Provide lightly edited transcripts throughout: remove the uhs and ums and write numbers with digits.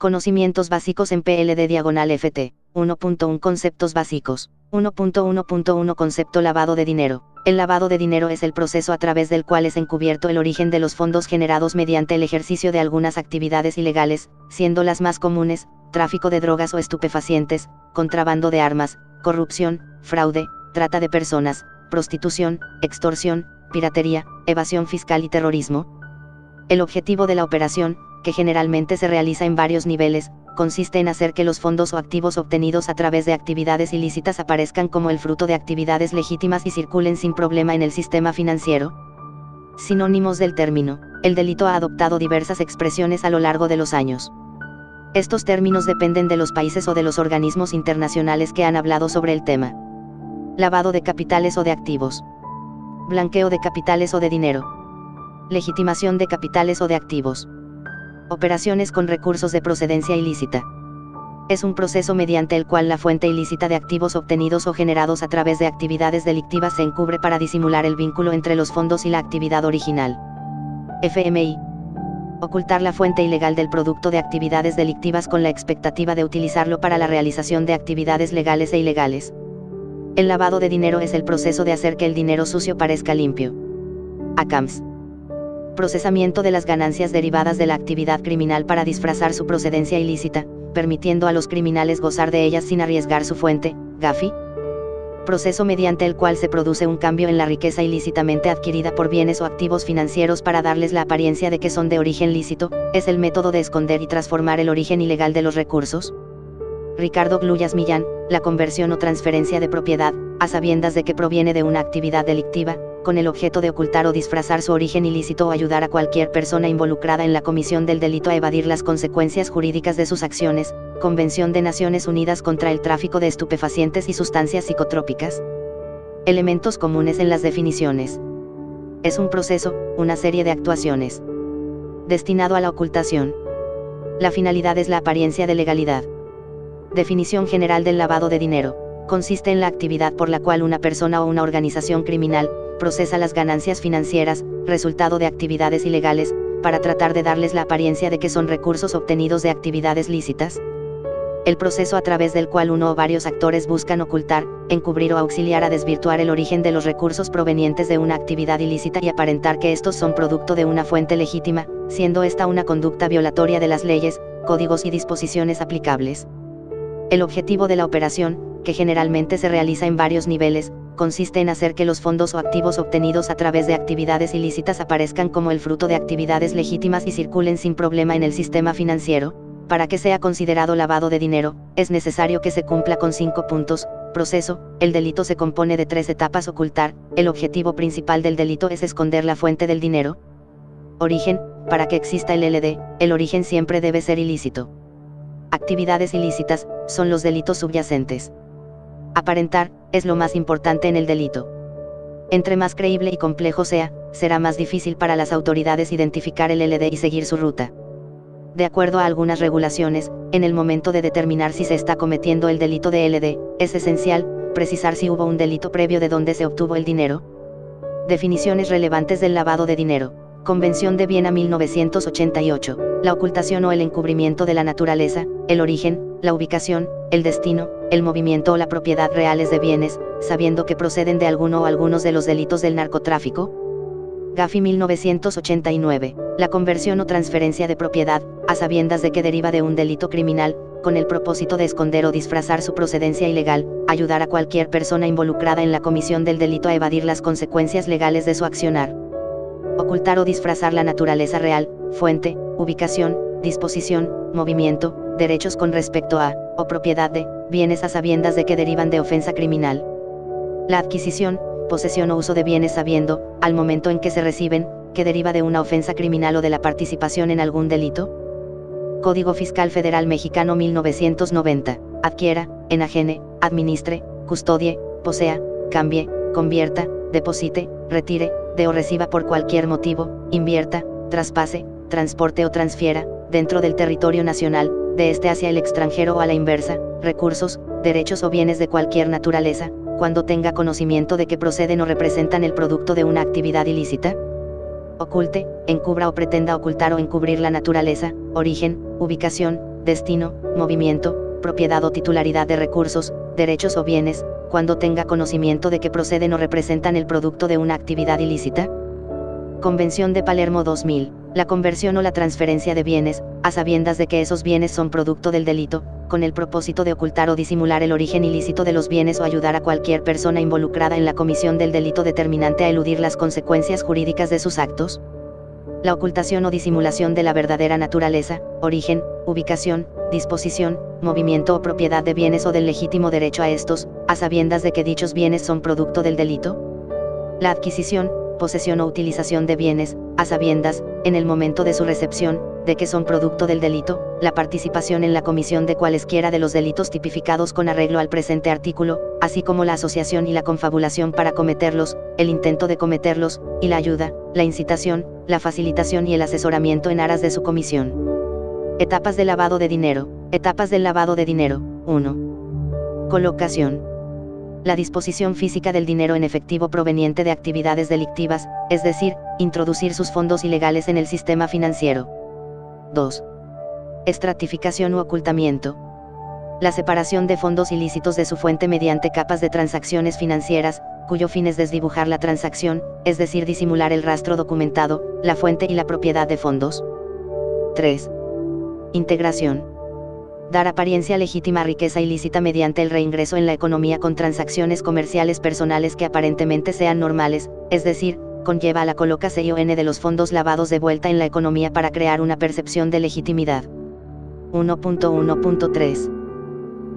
Conocimientos básicos en PLD/FT. 1.1 Conceptos básicos. 1.1.1 Concepto lavado de dinero. El lavado de dinero es el proceso a través del cual es encubierto el origen de los fondos generados mediante el ejercicio de algunas actividades ilegales, siendo las más comunes, tráfico de drogas o estupefacientes, contrabando de armas, corrupción, fraude, trata de personas, prostitución, extorsión, piratería, evasión fiscal y terrorismo. El objetivo de la operación, que generalmente se realiza en varios niveles, consiste en hacer que los fondos o activos obtenidos a través de actividades ilícitas aparezcan como el fruto de actividades legítimas y circulen sin problema en el sistema financiero. Sinónimos del término. El delito ha adoptado diversas expresiones a lo largo de los años. Estos términos dependen de los países o de los organismos internacionales que han hablado sobre el tema. Lavado de capitales o de activos. Blanqueo de capitales o de dinero. Legitimación de capitales o de activos. Operaciones con recursos de procedencia ilícita. Es un proceso mediante el cual la fuente ilícita de activos obtenidos o generados a través de actividades delictivas se encubre para disimular el vínculo entre los fondos y la actividad original. FMI. Ocultar la fuente ilegal del producto de actividades delictivas con la expectativa de utilizarlo para la realización de actividades legales e ilegales. El lavado de dinero es el proceso de hacer que el dinero sucio parezca limpio. ACAMS. Procesamiento de las ganancias derivadas de la actividad criminal para disfrazar su procedencia ilícita, permitiendo a los criminales gozar de ellas sin arriesgar su fuente, GAFI. Proceso mediante el cual se produce un cambio en la riqueza ilícitamente adquirida por bienes o activos financieros para darles la apariencia de que son de origen lícito, es el método de esconder y transformar el origen ilegal de los recursos. Ricardo Gluyas Millán, la conversión o transferencia de propiedad, a sabiendas de que proviene de una actividad delictiva, con el objeto de ocultar o disfrazar su origen ilícito o ayudar a cualquier persona involucrada en la comisión del delito a evadir las consecuencias jurídicas de sus acciones. Convención de Naciones Unidas contra el tráfico de estupefacientes y sustancias psicotrópicas. Elementos comunes en las definiciones. Es un proceso, una serie de actuaciones. Destinado a la ocultación. La finalidad es la apariencia de legalidad. Definición general del lavado de dinero. Consiste en la actividad por la cual una persona o una organización criminal procesa las ganancias financieras, resultado de actividades ilegales, para tratar de darles la apariencia de que son recursos obtenidos de actividades lícitas. El proceso a través del cual uno o varios actores buscan ocultar, encubrir o auxiliar a desvirtuar el origen de los recursos provenientes de una actividad ilícita y aparentar que estos son producto de una fuente legítima, siendo esta una conducta violatoria de las leyes, códigos y disposiciones aplicables. El objetivo de la operación, que generalmente se realiza en varios niveles, consiste en hacer que los fondos o activos obtenidos a través de actividades ilícitas aparezcan como el fruto de actividades legítimas y circulen sin problema en el sistema financiero. Para que sea considerado lavado de dinero, es necesario que se cumpla con 5 puntos. Proceso. El delito se compone de 3 etapas. Ocultar. El objetivo principal del delito es esconder la fuente del dinero. Origen. Para que exista el LD, el origen siempre debe ser ilícito. Actividades ilícitas, son los delitos subyacentes. Aparentar, es lo más importante en el delito. Entre más creíble y complejo sea, será más difícil para las autoridades identificar el LD y seguir su ruta. De acuerdo a algunas regulaciones, en el momento de determinar si se está cometiendo el delito de LD, es esencial precisar si hubo un delito previo de donde se obtuvo el dinero. Definiciones relevantes del lavado de dinero. Convención de Viena 1988. La ocultación o el encubrimiento de la naturaleza, el origen, la ubicación, el destino, el movimiento o la propiedad reales de bienes, sabiendo que proceden de alguno o algunos de los delitos del narcotráfico. GAFI 1989. La conversión o transferencia de propiedad, a sabiendas de que deriva de un delito criminal, con el propósito de esconder o disfrazar su procedencia ilegal, ayudar a cualquier persona involucrada en la comisión del delito a evadir las consecuencias legales de su accionar. Ocultar o disfrazar la naturaleza real, fuente, ubicación, disposición, movimiento, derechos con respecto a, o propiedad de, bienes a sabiendas de que derivan de ofensa criminal. La adquisición, posesión o uso de bienes sabiendo, al momento en que se reciben, que deriva de una ofensa criminal o de la participación en algún delito. Código Fiscal Federal Mexicano 1990. Adquiera, enajene, administre, custodie, posea, cambie, convierta, deposite, retire, dé o reciba por cualquier motivo, invierta, traspase, transporte o transfiera, dentro del territorio nacional, de este hacia el extranjero o a la inversa, recursos, derechos o bienes de cualquier naturaleza, cuando tenga conocimiento de que proceden o representan el producto de una actividad ilícita. Oculte, encubra o pretenda ocultar o encubrir la naturaleza, origen, ubicación, destino, movimiento, propiedad o titularidad de recursos, derechos o bienes, cuando tenga conocimiento de que proceden o representan el producto de una actividad ilícita. Convención de Palermo 2000. La conversión o la transferencia de bienes, a sabiendas de que esos bienes son producto del delito, con el propósito de ocultar o disimular el origen ilícito de los bienes o ayudar a cualquier persona involucrada en la comisión del delito determinante a eludir las consecuencias jurídicas de sus actos. La ocultación o disimulación de la verdadera naturaleza, origen, ubicación, disposición, movimiento o propiedad de bienes o del legítimo derecho a estos, a sabiendas de que dichos bienes son producto del delito. La adquisición, posesión o utilización de bienes, a sabiendas, en el momento de su recepción, de que son producto del delito, la participación en la comisión de cualesquiera de los delitos tipificados con arreglo al presente artículo, así como la asociación y la confabulación para cometerlos, el intento de cometerlos, y la ayuda, la incitación, la facilitación y el asesoramiento en aras de su comisión. Etapas del lavado de dinero. Etapas del lavado de dinero. 1. Colocación. La disposición física del dinero en efectivo proveniente de actividades delictivas, es decir, introducir sus fondos ilegales en el sistema financiero. 2. Estratificación u ocultamiento. La separación de fondos ilícitos de su fuente mediante capas de transacciones financieras, cuyo fin es desdibujar la transacción, es decir, disimular el rastro documentado, la fuente y la propiedad de fondos. 3. Integración. Dar apariencia legítima a riqueza ilícita mediante el reingreso en la economía con transacciones comerciales personales que aparentemente sean normales, es decir, conlleva a la colocación de los fondos lavados de vuelta en la economía para crear una percepción de legitimidad. 1.1.3.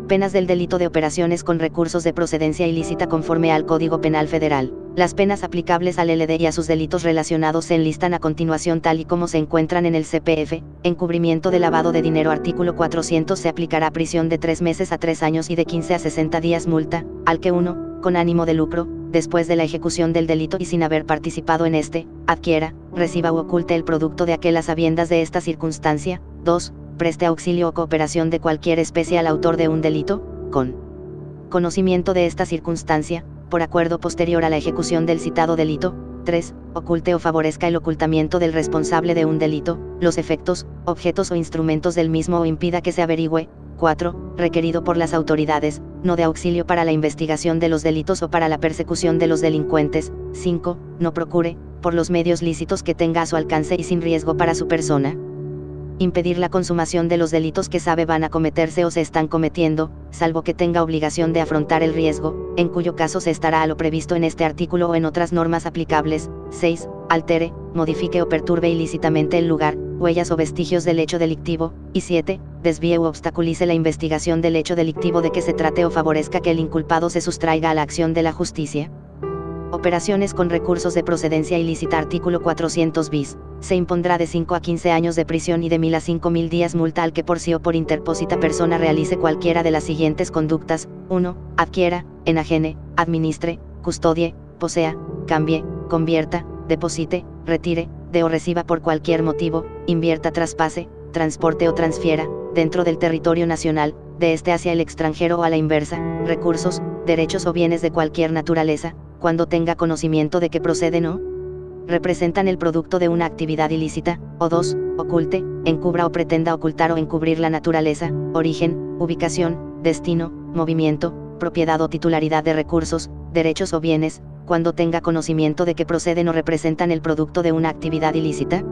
Penas del delito de operaciones con recursos de procedencia ilícita conforme al Código Penal Federal. Las penas aplicables al LD y a sus delitos relacionados se enlistan a continuación tal y como se encuentran en el CPF. Encubrimiento de lavado de dinero. Artículo 400. Se aplicará prisión de 3 meses a 3 años y de 15 a 60 días multa, al que 1, con ánimo de lucro, después de la ejecución del delito y sin haber participado en este, adquiera, reciba u oculte el producto de aquel a sabiendas de esta circunstancia. 2. Preste auxilio o cooperación de cualquier especie al autor de un delito, con conocimiento de esta circunstancia, por acuerdo posterior a la ejecución del citado delito. 3. Oculte o favorezca el ocultamiento del responsable de un delito, los efectos, objetos o instrumentos del mismo o impida que se averigüe. 4. Requerido por las autoridades, no de auxilio para la investigación de los delitos o para la persecución de los delincuentes. 5. No procure, por los medios lícitos que tenga a su alcance y sin riesgo para su persona, impedir la consumación de los delitos que sabe van a cometerse o se están cometiendo, salvo que tenga obligación de afrontar el riesgo, en cuyo caso se estará a lo previsto en este artículo o en otras normas aplicables. 6. Altere, modifique o perturbe ilícitamente el lugar, huellas o vestigios del hecho delictivo. Y 7. Desvíe u obstaculice la investigación del hecho delictivo de que se trate o favorezca que el inculpado se sustraiga a la acción de la justicia. Operaciones con recursos de procedencia ilícita. Artículo 400 bis. Se impondrá de 5 a 15 años de prisión y de 1000 a 5000 días multa al que por sí o por interpósita persona realice cualquiera de las siguientes conductas. 1. Adquiera, enajene, administre, custodie, posea, cambie, convierta, deposite, retire, dé o reciba por cualquier motivo, invierta, traspase, transporte o transfiera, dentro del territorio nacional, de este hacia el extranjero o a la inversa, recursos, derechos o bienes de cualquier naturaleza, cuando tenga conocimiento de que proceden o representan el producto de una actividad ilícita. O 2. Oculte, encubra o pretenda ocultar o encubrir la naturaleza, origen, ubicación, destino, movimiento, propiedad o titularidad de recursos, derechos o bienes, cuando tenga conocimiento de que proceden o representan el producto de una actividad ilícita.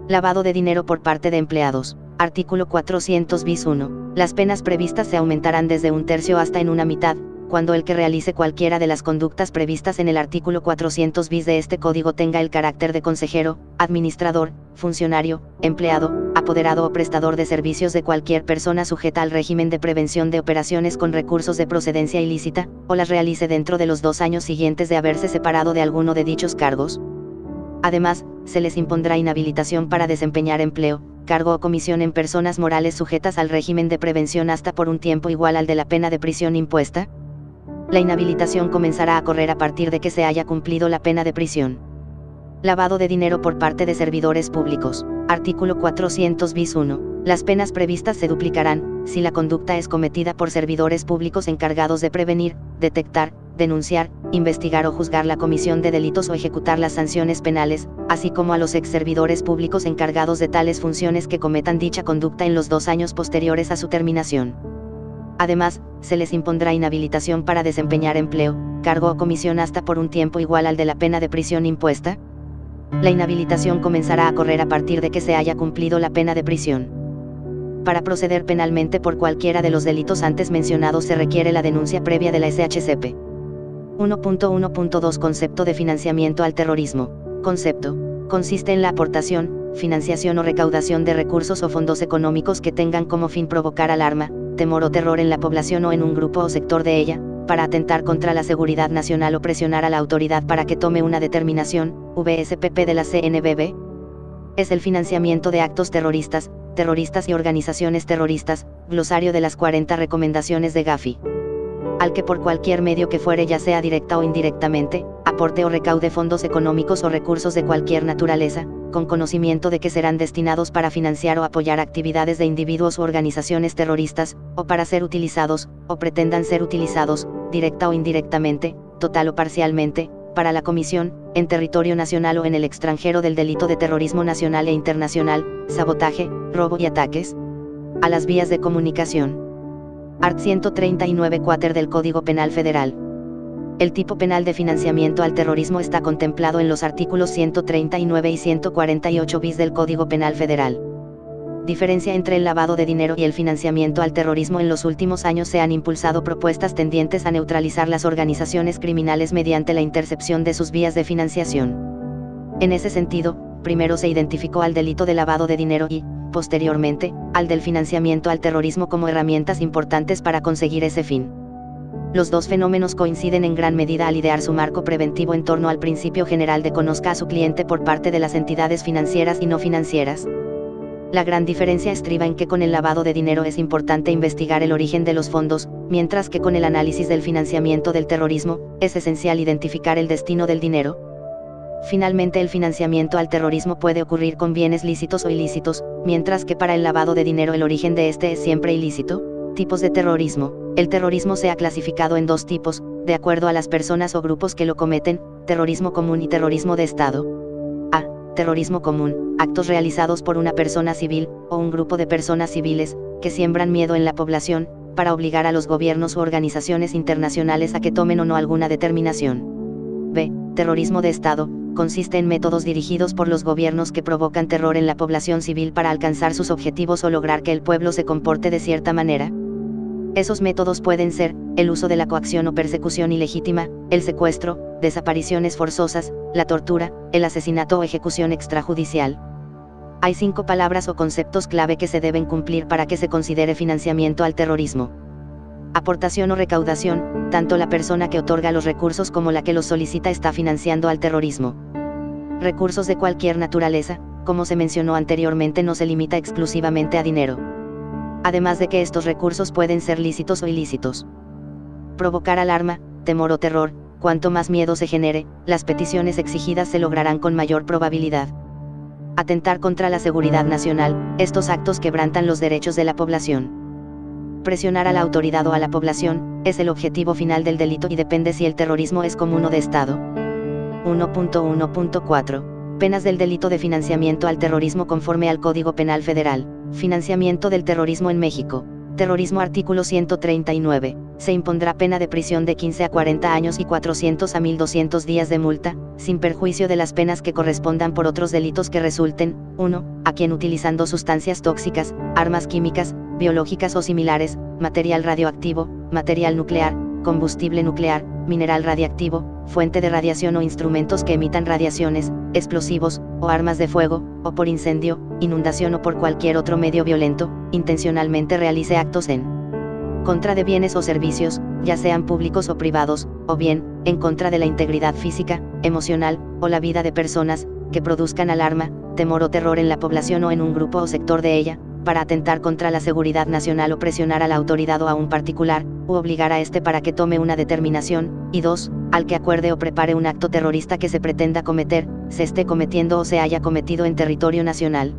Lavado de dinero por parte de empleados. Artículo 400 bis 1. Las penas previstas se aumentarán desde 1/3 hasta en una mitad, cuando el que realice cualquiera de las conductas previstas en el artículo 400 bis de este código tenga el carácter de consejero, administrador, funcionario, empleado, apoderado o prestador de servicios de cualquier persona sujeta al régimen de prevención de operaciones con recursos de procedencia ilícita, o las realice dentro de los 2 años siguientes de haberse separado de alguno de dichos cargos. Además, se les impondrá inhabilitación para desempeñar empleo, cargo o comisión en personas morales sujetas al régimen de prevención hasta por un tiempo igual al de la pena de prisión impuesta. La inhabilitación comenzará a correr a partir de que se haya cumplido la pena de prisión. Lavado de dinero por parte de servidores públicos. Artículo 400 bis 1. Las penas previstas se duplicarán, si la conducta es cometida por servidores públicos encargados de prevenir, detectar, denunciar, investigar o juzgar la comisión de delitos o ejecutar las sanciones penales, así como a los exservidores públicos encargados de tales funciones que cometan dicha conducta en los 2 años posteriores a su terminación. Además, se les impondrá inhabilitación para desempeñar empleo, cargo o comisión hasta por un tiempo igual al de la pena de prisión impuesta. La inhabilitación comenzará a correr a partir de que se haya cumplido la pena de prisión. Para proceder penalmente por cualquiera de los delitos antes mencionados se requiere la denuncia previa de la SHCP. 1.1.2 Concepto de financiamiento al terrorismo. Concepto. Consiste en la aportación, financiación o recaudación de recursos o fondos económicos que tengan como fin provocar alarma, temor o terror en la población o en un grupo o sector de ella, para atentar contra la seguridad nacional o presionar a la autoridad para que tome una determinación, VSPP de la CNBV. Es el financiamiento de actos terroristas y organizaciones terroristas, glosario de las 40 recomendaciones de Gafi. Al que por cualquier medio que fuere, ya sea directa o indirectamente, aporte o recaude fondos económicos o recursos de cualquier naturaleza, con conocimiento de que serán destinados para financiar o apoyar actividades de individuos u organizaciones terroristas, o para ser utilizados, o pretendan ser utilizados, directa o indirectamente, total o parcialmente, para la comisión, en territorio nacional o en el extranjero del delito de terrorismo nacional e internacional, sabotaje, robo y ataques a las vías de comunicación. Art. 139 Quater del Código Penal Federal. El tipo penal de financiamiento al terrorismo está contemplado en los artículos 139 y 148 bis del Código Penal Federal. Diferencia entre el lavado de dinero y el financiamiento al terrorismo. En los últimos años se han impulsado propuestas tendientes a neutralizar las organizaciones criminales mediante la intercepción de sus vías de financiación. En ese sentido, primero se identificó al delito de lavado de dinero y, posteriormente, al del financiamiento al terrorismo como herramientas importantes para conseguir ese fin. Los dos fenómenos coinciden en gran medida al idear su marco preventivo en torno al principio general de conozca a su cliente por parte de las entidades financieras y no financieras. La gran diferencia estriba en que con el lavado de dinero es importante investigar el origen de los fondos, mientras que con el análisis del financiamiento del terrorismo, es esencial identificar el destino del dinero. Finalmente, el financiamiento al terrorismo puede ocurrir con bienes lícitos o ilícitos, mientras que para el lavado de dinero el origen de este es siempre ilícito. Tipos de terrorismo. El terrorismo se ha clasificado en 2 tipos, de acuerdo a las personas o grupos que lo cometen: terrorismo común y terrorismo de Estado. A. Terrorismo común: actos realizados por una persona civil, o un grupo de personas civiles, que siembran miedo en la población, para obligar a los gobiernos u organizaciones internacionales a que tomen o no alguna determinación. B. Terrorismo de Estado: consiste en métodos dirigidos por los gobiernos que provocan terror en la población civil para alcanzar sus objetivos o lograr que el pueblo se comporte de cierta manera. Esos métodos pueden ser: el uso de la coacción o persecución ilegítima, el secuestro, desapariciones forzosas, la tortura, el asesinato o ejecución extrajudicial. Hay 5 palabras o conceptos clave que se deben cumplir para que se considere financiamiento al terrorismo. Aportación o recaudación: tanto la persona que otorga los recursos como la que los solicita está financiando al terrorismo. Recursos de cualquier naturaleza, como se mencionó anteriormente, no se limita exclusivamente a dinero. Además de que estos recursos pueden ser lícitos o ilícitos. Provocar alarma, temor o terror: cuanto más miedo se genere, las peticiones exigidas se lograrán con mayor probabilidad. Atentar contra la seguridad nacional: estos actos quebrantan los derechos de la población. Presionar a la autoridad o a la población, es el objetivo final del delito y depende si el terrorismo es común o de Estado. 1.1.4 Penas del delito de financiamiento al terrorismo conforme al Código Penal Federal. Financiamiento del terrorismo en México. Terrorismo. Artículo 139. Se impondrá pena de prisión de 15 a 40 años y 400 a 1.200 días de multa, sin perjuicio de las penas que correspondan por otros delitos que resulten: 1. A quien utilizando sustancias tóxicas, armas químicas, biológicas o similares, material radioactivo, material nuclear, combustible nuclear, mineral radiactivo, fuente de radiación o instrumentos que emitan radiaciones, explosivos, o armas de fuego, o por incendio, inundación o por cualquier otro medio violento, intencionalmente realice actos en contra de bienes o servicios, ya sean públicos o privados, o bien, en contra de la integridad física, emocional, o la vida de personas, que produzcan alarma, temor o terror en la población o en un grupo o sector de ella, para atentar contra la seguridad nacional o presionar a la autoridad o a un particular, u obligar a este para que tome una determinación, y 2. Al que acuerde o prepare un acto terrorista que se pretenda cometer, se esté cometiendo o se haya cometido en territorio nacional.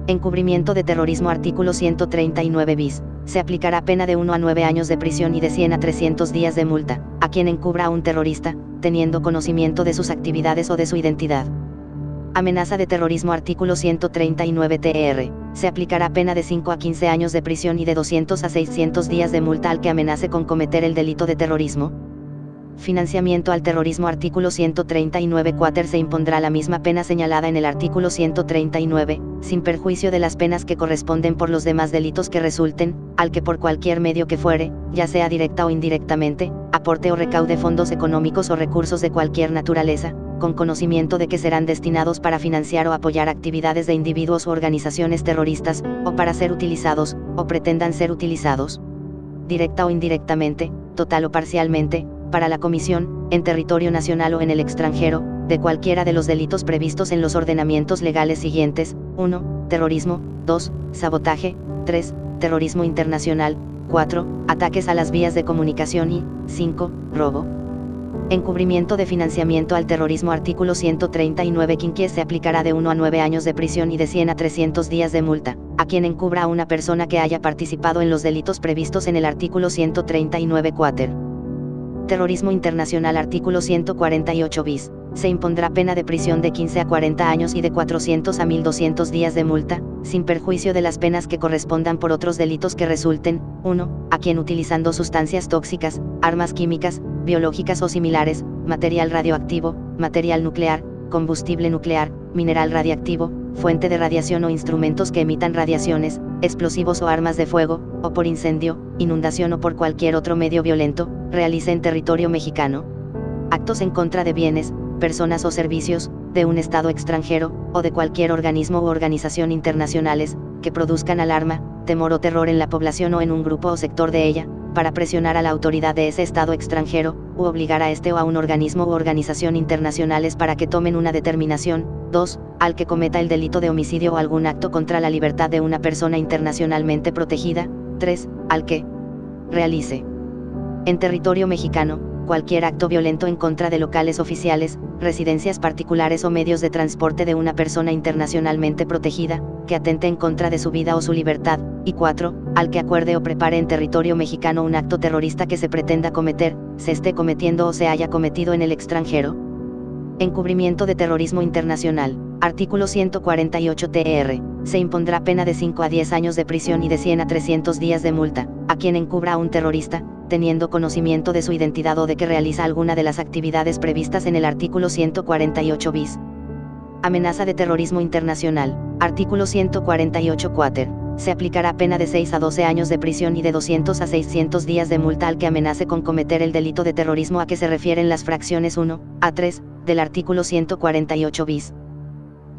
Encubrimiento de terrorismo. Artículo 139 bis. Se aplicará pena de 1 a 9 años de prisión y de 100 a 300 días de multa, a a quien encubra a un terrorista, teniendo conocimiento de sus actividades o de su identidad. Amenaza de terrorismo. Artículo 139 TR. Se aplicará pena de 5 a 15 años de prisión y de 200 a 600 días de multa al que amenace con cometer el delito de terrorismo. Financiamiento al terrorismo. Artículo 139 Quater. Se impondrá la misma pena señalada en el artículo 139, sin perjuicio de las penas que corresponden por los demás delitos que resulten, al que por cualquier medio que fuere, ya sea directa o indirectamente, aporte o recaude fondos económicos o recursos de cualquier naturaleza, con conocimiento de que serán destinados para financiar o apoyar actividades de individuos o organizaciones terroristas, o para ser utilizados, o pretendan ser utilizados, directa o indirectamente, total o parcialmente, para la comisión, en territorio nacional o en el extranjero, de cualquiera de los delitos previstos en los ordenamientos legales siguientes: 1. Terrorismo; 2. Sabotaje; 3. Terrorismo internacional; 4. Ataques a las vías de comunicación y 5. Robo. Encubrimiento de financiamiento al terrorismo. Artículo 139 Quinquies. Se aplicará de 1 a 9 años de prisión y de 100 a 300 días de multa, a quien encubra a una persona que haya participado en los delitos previstos en el artículo 139 Quater. Terrorismo internacional. Artículo 148 bis. Se impondrá pena de prisión de 15 a 40 años y de 400 a 1200 días de multa, sin perjuicio de las penas que correspondan por otros delitos que resulten: 1. A quien utilizando sustancias tóxicas, armas químicas, biológicas o similares, material radioactivo, material nuclear, combustible nuclear, mineral radiactivo, fuente de radiación o instrumentos que emitan radiaciones, explosivos o armas de fuego, o por incendio, inundación o por cualquier otro medio violento, realice en territorio mexicano actos en contra de bienes, personas o servicios, de un Estado extranjero, o de cualquier organismo u organización internacionales, que produzcan alarma, temor o terror en la población o en un grupo o sector de ella, para presionar a la autoridad de ese Estado extranjero, u obligar a este o a un organismo u organización internacionales para que tomen una determinación. 2. Al que cometa el delito de homicidio o algún acto contra la libertad de una persona internacionalmente protegida. 3. Al que realice en territorio mexicano cualquier acto violento en contra de locales oficiales, residencias particulares o medios de transporte de una persona internacionalmente protegida, que atente en contra de su vida o su libertad. Y 4. Al que acuerde o prepare en territorio mexicano un acto terrorista que se pretenda cometer, se esté cometiendo o se haya cometido en el extranjero. Encubrimiento de terrorismo internacional. Artículo 148 TR. Se impondrá pena de 5 a 10 años de prisión y de 100 a 300 días de multa, a quien encubra a un terrorista, teniendo conocimiento de su identidad o de que realiza alguna de las actividades previstas en el artículo 148 bis. Amenaza de terrorismo internacional. Artículo 148 Quater. Se aplicará pena de 6 a 12 años de prisión y de 200 a 600 días de multa al que amenace con cometer el delito de terrorismo a que se refieren las fracciones 1 a 3 del artículo 148 bis.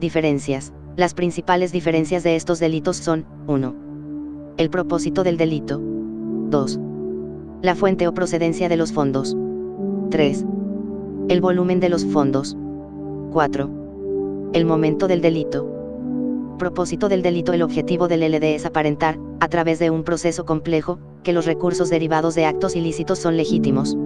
Diferencias. Las principales diferencias de estos delitos son: 1. El propósito del delito. 2. La fuente o procedencia de los fondos. 3. El volumen de los fondos. 4. El momento del delito. Propósito del delito. El objetivo del LD es aparentar, a través de un proceso complejo, que los recursos derivados de actos ilícitos son legítimos.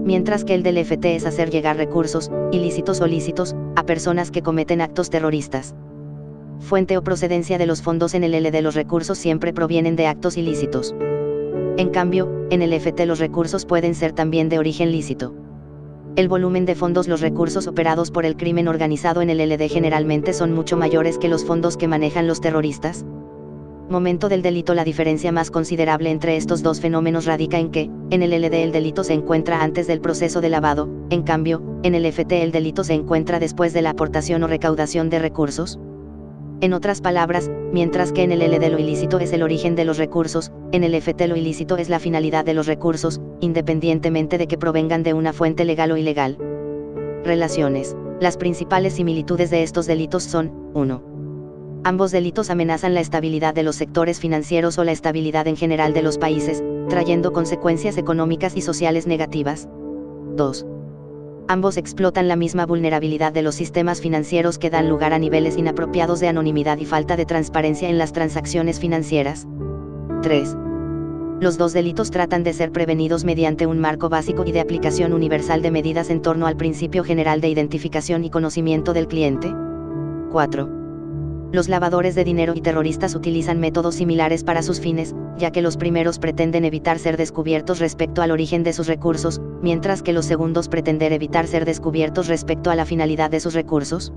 Mientras que el del FT es hacer llegar recursos, ilícitos o lícitos, a personas que cometen actos terroristas. Fuente o procedencia de los fondos. En el LD los recursos siempre provienen de actos ilícitos. En cambio, en el FT los recursos pueden ser también de origen lícito. El volumen de fondos. Los recursos operados por el crimen organizado en el LD generalmente son mucho mayores que los fondos que manejan los terroristas. Momento del delito. La diferencia más considerable entre estos dos fenómenos radica en que, en el LD el delito se encuentra antes del proceso de lavado, en cambio, en el FT el delito se encuentra después de la aportación o recaudación de recursos. En otras palabras, mientras que en el LD lo ilícito es el origen de los recursos, en el FT lo ilícito es la finalidad de los recursos, independientemente de que provengan de una fuente legal o ilegal. Relaciones. Las principales similitudes de estos delitos son: 1. Ambos delitos amenazan la estabilidad de los sectores financieros o la estabilidad en general de los países, trayendo consecuencias económicas y sociales negativas. 2. Ambos explotan la misma vulnerabilidad de los sistemas financieros que dan lugar a niveles inapropiados de anonimidad y falta de transparencia en las transacciones financieras. 3. Los dos delitos tratan de ser prevenidos mediante un marco básico y de aplicación universal de medidas en torno al principio general de identificación y conocimiento del cliente. 4. Los lavadores de dinero y terroristas utilizan métodos similares para sus fines, ya que los primeros pretenden evitar ser descubiertos respecto al origen de sus recursos, mientras que los segundos pretender evitar ser descubiertos respecto a la finalidad de sus recursos.